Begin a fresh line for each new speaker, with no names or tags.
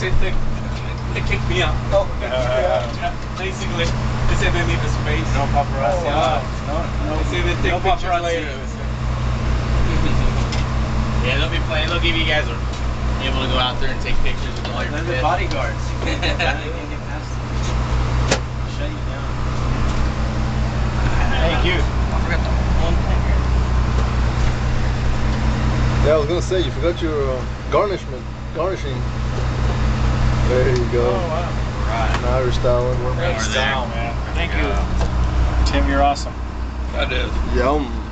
they say they kicked me out.
Oh,
basically, they say they need the space.
No paparazzi.
They say they take pictures later.
Yeah, they'll be playing. They'll give you guys able to go out there and take pictures with all your
then
fish.
the bodyguards. You can't get past them. Shut you down.
Thank you.
I forgot the one thing here.
Yeah, I was gonna say you forgot your garnishing. There you go.
Oh wow.
Right.
An Irish style one.
Irish style, man. Thank you. Tim, you're awesome.
I did.
Yum.